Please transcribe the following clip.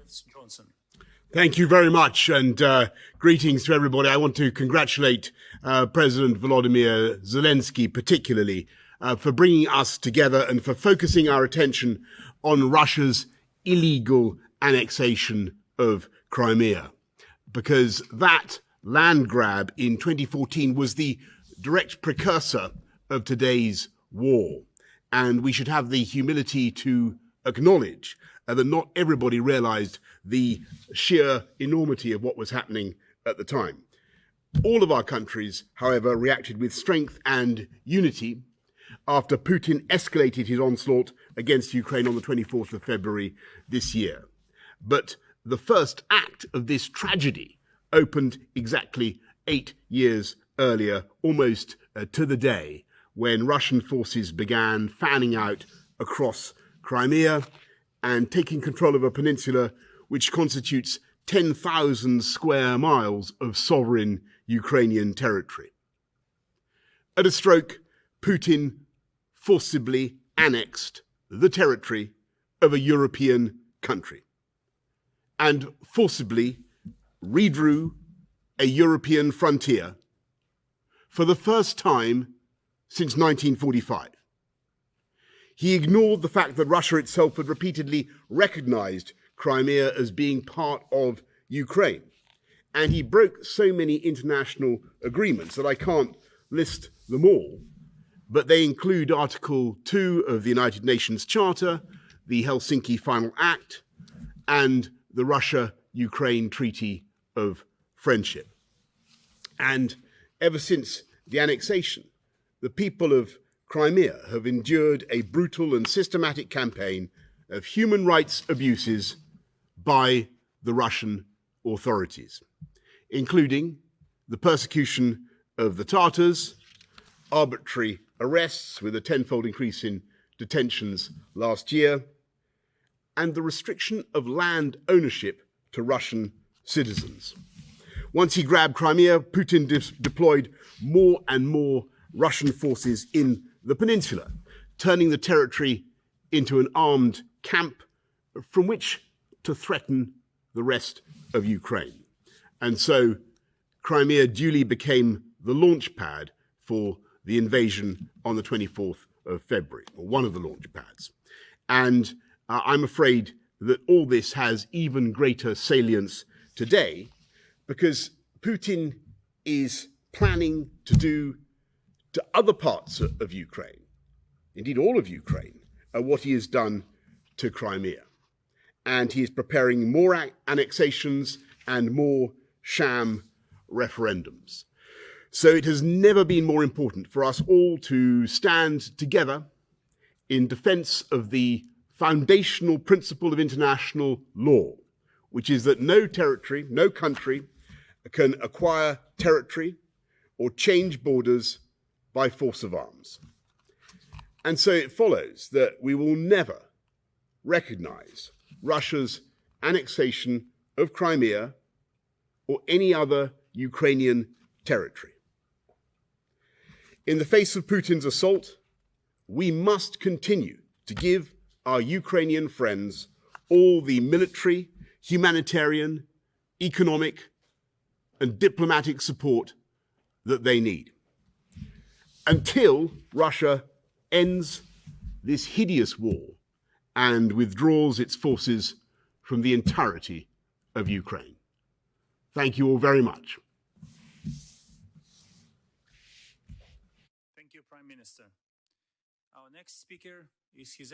Boris Johnson. Thank you very much, and greetings to everybody. I want to congratulate President Volodymyr Zelensky particularly for bringing us together and for focusing our attention on Russia's illegal annexation of Crimea, because that land grab in 2014 was the direct precursor of today's war. And we should have the humility to acknowledge that not everybody realized the sheer enormity of what was happening at the time. All of our countries, however, reacted with strength and unity after Putin escalated his onslaught against Ukraine on the 24th of February this year. But the first act of this tragedy opened exactly 8 years earlier, almost to the day, when Russian forces began fanning out across Crimea and taking control of a peninsula which constitutes 10,000 square miles of sovereign Ukrainian territory. At a stroke, Putin forcibly annexed the territory of a European country and forcibly redrew a European frontier for the first time since 1945. He ignored the fact that Russia itself had repeatedly recognized Crimea as being part of Ukraine. And he broke so many international agreements that I can't list them all, but they include Article 2 of the United Nations Charter, the Helsinki Final Act, and the Russia-Ukraine Treaty of Friendship. And ever since the annexation, the people of Crimea have endured a brutal and systematic campaign of human rights abuses by the Russian authorities, including the persecution of the Tatars, arbitrary arrests with a tenfold increase in detentions last year, and the restriction of land ownership to Russian citizens. Once he grabbed Crimea, Putin deployed more and more Russian forces in the peninsula, turning the territory into an armed camp from which to threaten the rest of Ukraine. And so Crimea duly became the launch pad for the invasion on the 24th of February, or one of the launch pads. And I'm afraid that all this has even greater salience today because Putin is planning to do to other parts of Ukraine, indeed all of Ukraine, what he has done to Crimea. And he is preparing more annexations and more sham referendums. So it has never been more important for us all to stand together in defense of the foundational principle of international law, which is that no territory, no country can acquire territory or change borders by force of arms. And so it follows that we will never recognize Russia's annexation of Crimea or any other Ukrainian territory. In the face of Putin's assault, we must continue to give our Ukrainian friends all the military, humanitarian, economic, and diplomatic support that they need, until Russia ends this hideous war and withdraws its forces from the entirety of Ukraine. Thank you all very much. Thank you, Prime Minister. Our next speaker is His